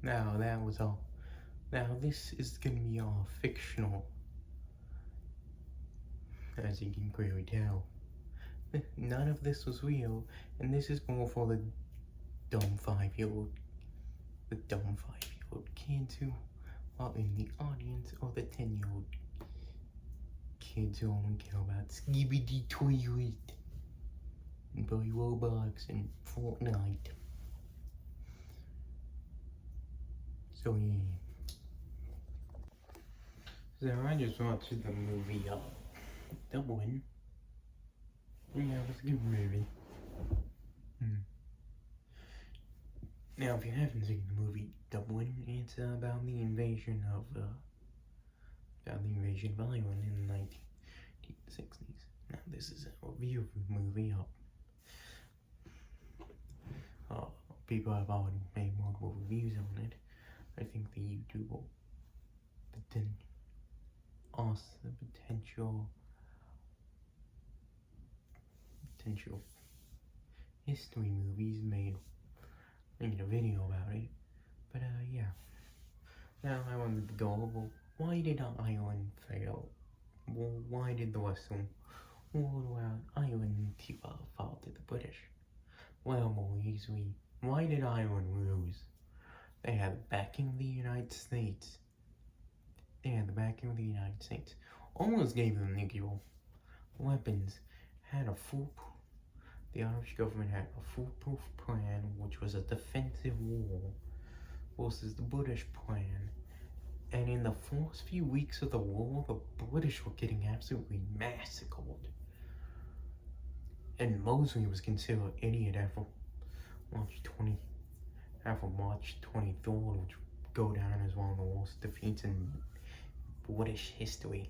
Now that was all. Now this is gonna be all fictional, as you can clearly tell. None of this was real, and this is more for the dumb 5-year-old, kids who are in the audience, or the 10-year-old kids who only care about Skibidi Toilet and play Roblox and Fortnite. So yeah. So I just watched the movie Dublin. Yeah, it was a good movie. Now, if you haven't seen the movie Dublin, it's about the invasion of Ireland in the 1960s. Now, this is a review of the movie. People have already made multiple reviews on it. I think the YouTube will ask the potential history movies making a video about it. But yeah. Now I wanted to go over why did Ireland fail? Well, why did the Western world around Ireland fall to the British? Well, more easily, why did Ireland lose? They had the backing of the United States. Almost gave them nuclear weapons. The Irish government had a foolproof plan, which was a defensive war versus the British plan. And in the first few weeks of the war, the British were getting absolutely massacred. And Mosley was considered an idiot after March 23rd, which would go down as one of the worst defeats in British history.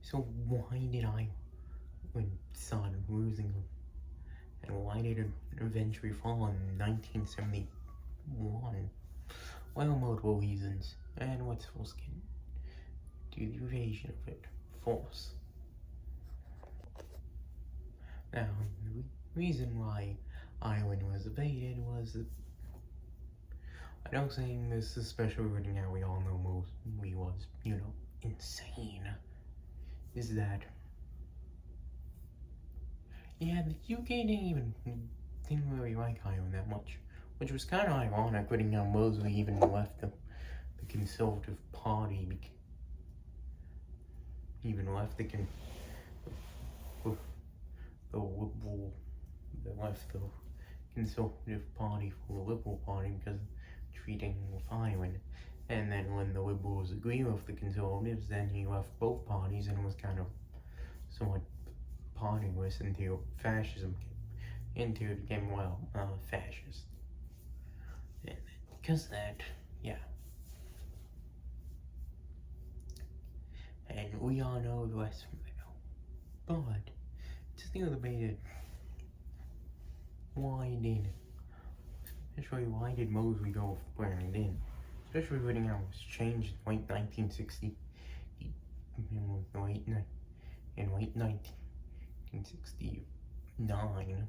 So why did Ireland start losing them? And why did it eventually fall in 1971? Well, multiple reasons. And let's first get to the invasion of it. Force. Now, the reason why Ireland was invaded was I don't think this, especially right now, we all know Mosley was, insane. Is that yeah, the UK didn't really like Ireland that much, which was kind of ironic, putting how Mosley even left the Conservative Party, even left the Liberal, they left the Conservative Party for the Liberal Party because of treating with Ireland. And then when the Liberals agreed with the Conservatives, then he left both parties and was kind of somewhat partyless until fascism became fascist. And because of that, yeah. And we all know the rest from there. But just still debated why did Mosley go where he did? Especially when it was changed in late 1960, in late 1969.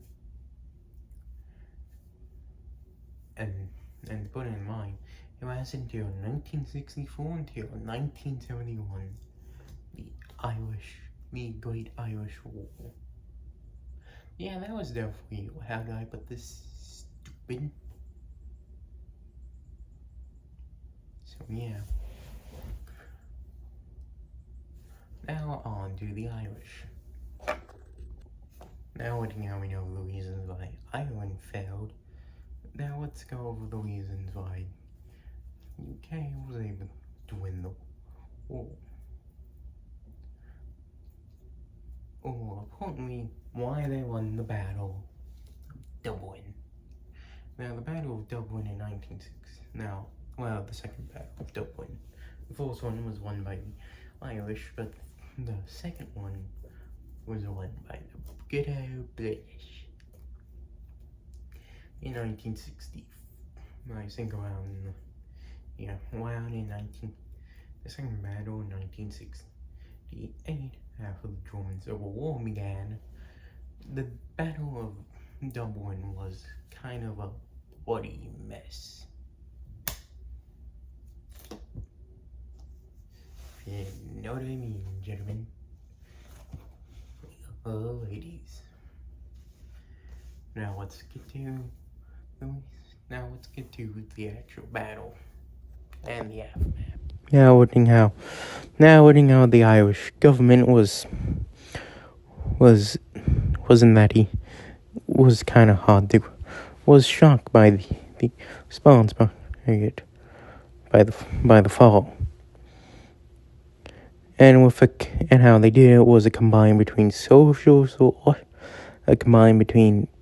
And to put it in mind, it lasted until 1964 until 1971, the Great Irish War. Yeah, that was definitely, how did I put this, stupid? So yeah. Now on to the Irish. Now we know the reasons why Ireland failed. Now let's go over the reasons why UK was able to win the war. Or importantly, why they won the Battle of Dublin. Now the Battle of Dublin in 1960. The second Battle of Dublin. The first one was won by the Irish, but the second one was won by the good old British. In 1960, I think around the second battle in 1968, after the German Civil War began, the Battle of Dublin was kind of a bloody mess. You know what I mean, gentlemen. Ladies. Now let's get to the actual battle and the aftermath. Noting how the Irish government wasn't that he was kind of hard to was shocked by the response by the fall, and how they did it was a combine between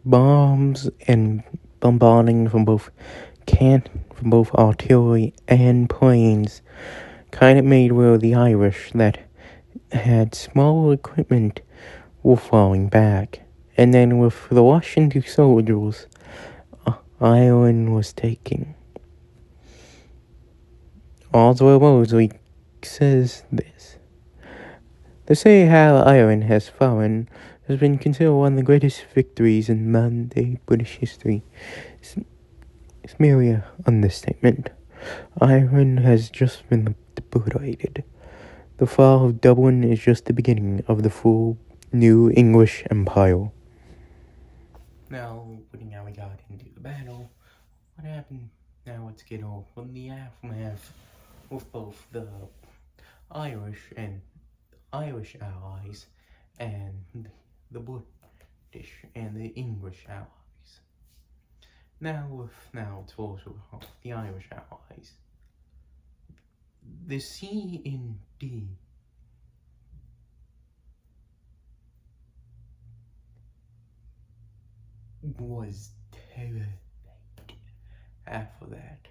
bombs and bombarding from both artillery and planes. Kind of made where the Irish that had smaller equipment were falling back, and then with the Russian soldiers, Ireland was taking. Oswald Mosley says this: "To say how Ireland has fallen has been considered one of the greatest victories in modern-day British history. It's merely an understatement. Ireland has just been obliterated. The fall of Dublin is just the beginning of the full new English Empire." Now, putting how we got into the battle, what happened? Now let's get over the aftermath with both the Irish allies and the British and the English allies. Now it's also the Irish allies. The C&D was terrified after that.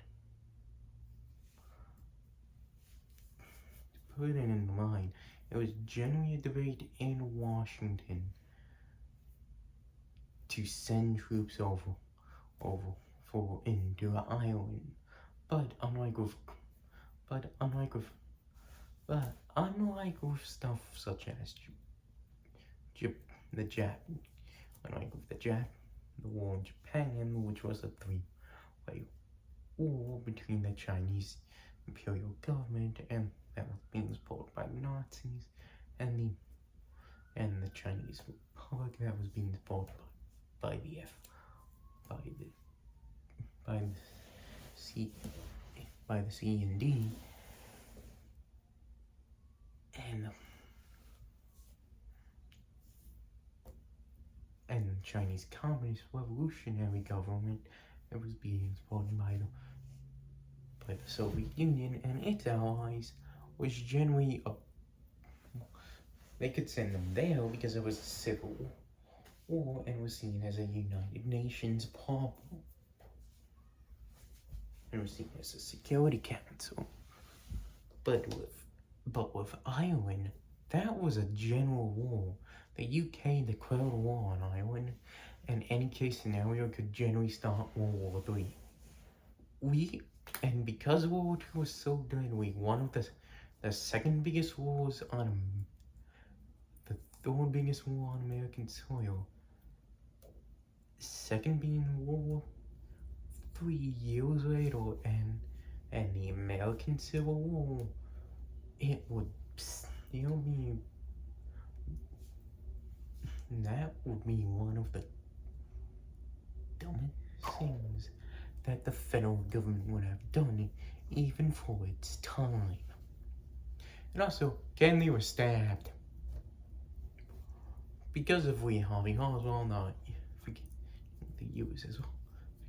To put it in mind, it was generally a debate in Washington to send troops over into Ireland, but unlike with stuff such as the war in Japan, which was a three-way war between the Chinese imperial government and that was being supported by the Nazis, and the Chinese Republic that was being supported by the C&D, and the Chinese Communist Revolutionary Government that was being supported by the Soviet Union and its allies, was generally they could send them there because it was a civil war and was seen as a United Nations problem. It was seen as a Security Council. But with Ireland, that was a general war. The UK declared war on Ireland, and any case scenario could generally start World War III. And because World War II was so deadly, one of the second biggest wars on the third biggest war on American soil, second being World War 3 years later, and the American Civil War, it would still be, that would be one of the dumbest things that the federal government would have done, even for its time. And also, Kennedy was stabbed because of Lee Harvey Oswald, not the U.S. as well,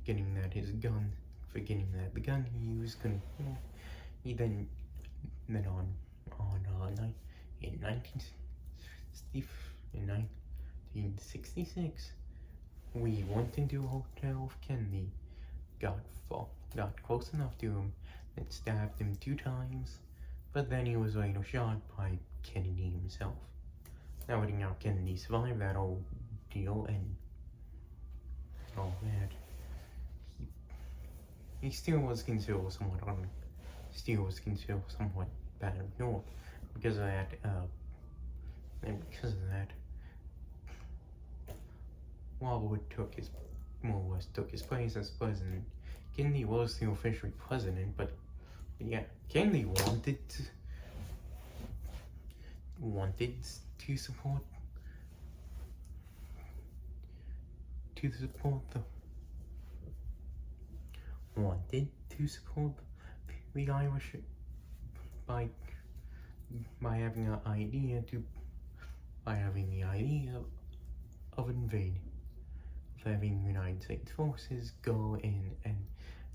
forgetting that the gun he used couldn't, he then in 1966, we went into a hotel with Kennedy, got close enough to him, and stabbed him 2 times, but then he was later shot by Kennedy himself. Now, Kennedy survived that whole deal and all that. He still was considered somewhat bad of York because of that, Robert took his more or less took his place as president. Kennedy was still officially president, but yeah, Kennedy wanted to support the wanted to support the Irish by having the idea of invading, of having United States forces go in and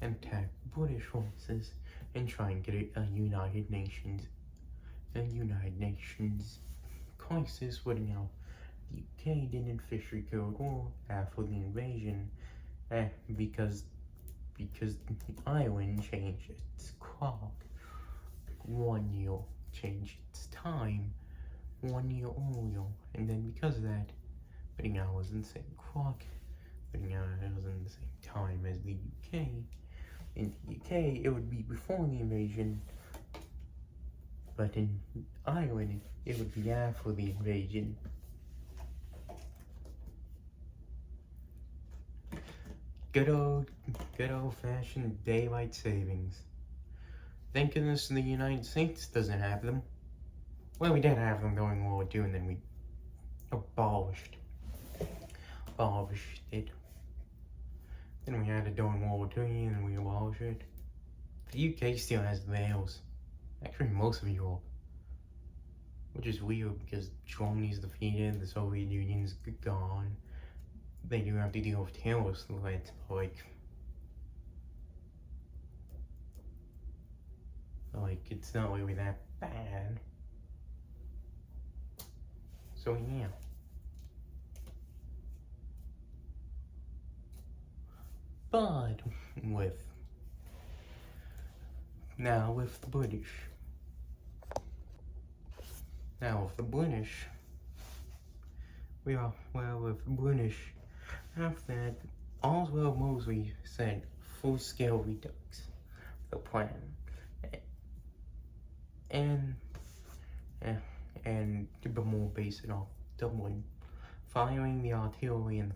attack British forces and try and get a United Nations crisis where now the UK didn't officially go to war after the invasion because Ireland changed its clock 1 year, changed its time 1 year earlier, and then because of that, but now it was in the same clock, but now it was in the same time as the UK. In the UK, it would be before the invasion, but in Ireland, it would be after the invasion. Good old-fashioned daylight savings. Thank goodness the United States doesn't have them. Well, we did have them during World War II, and then we abolished it. Then we had it during World War II, and then we abolished it. The UK still has theirs. Actually, most of Europe. Which is weird because Germany's defeated, the Soviet Union's gone. They do have to deal with terrorist threats, but it's not really that bad. So yeah. But with the British. With the British, after that, Oswald Mosley said full-scale redux, the plan, and to be more based off Dublin, firing artillery and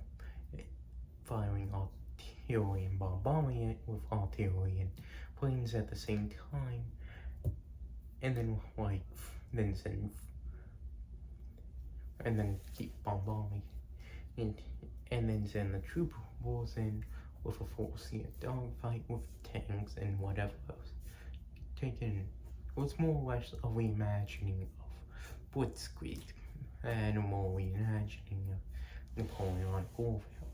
bombing it with artillery and planes at the same time, and then keep bombarding and then send the troop wars in with a force-seeing dogfight with tanks and whatever else. It was more or less a reimagining of Blitzkrieg and a more reimagining of Napoleonic warfare.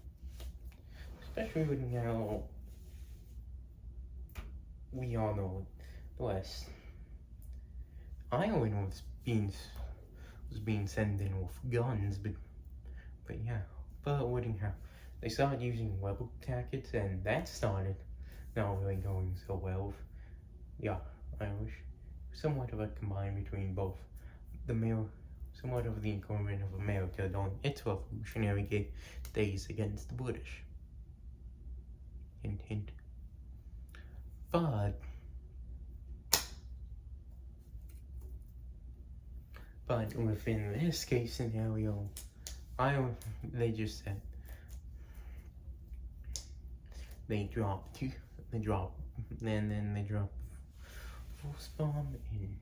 Especially with now we all know the West. Ireland was being sent in with guns, but it wouldn't have. They started using rebel tactics, and that started not really going so well. Irish, somewhat of a combine between both somewhat of the equivalent of America during its revolutionary days against the British. Hint, hint. But within this case scenario, they just said they dropped force bomb in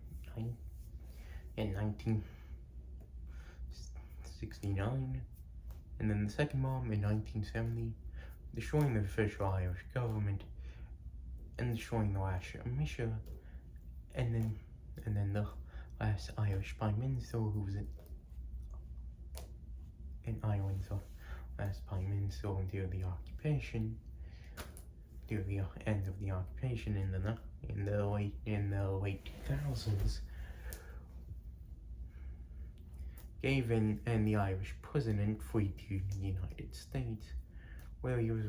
1969, and then the second bomb in 1970, destroying the official Irish government and destroying the last militia, and then the last Irish Prime Minister who was in Ireland, so last Prime Minister until the occupation, to the end of the occupation in the late 2000s, gave in and the Irish president fleed to the United States, where he was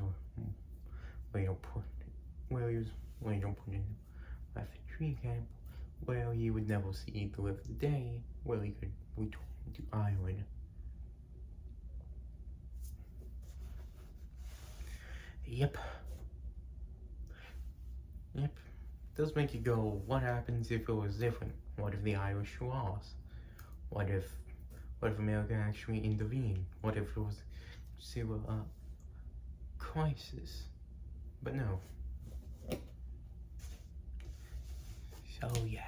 later put in a refugee camp, where he would never see the light of the day, where he could return to Ireland. Yep. Does make you go, what happens if it was different? What if the Irish lost? What if America actually intervened? What if it was still a crisis. But no. So yeah.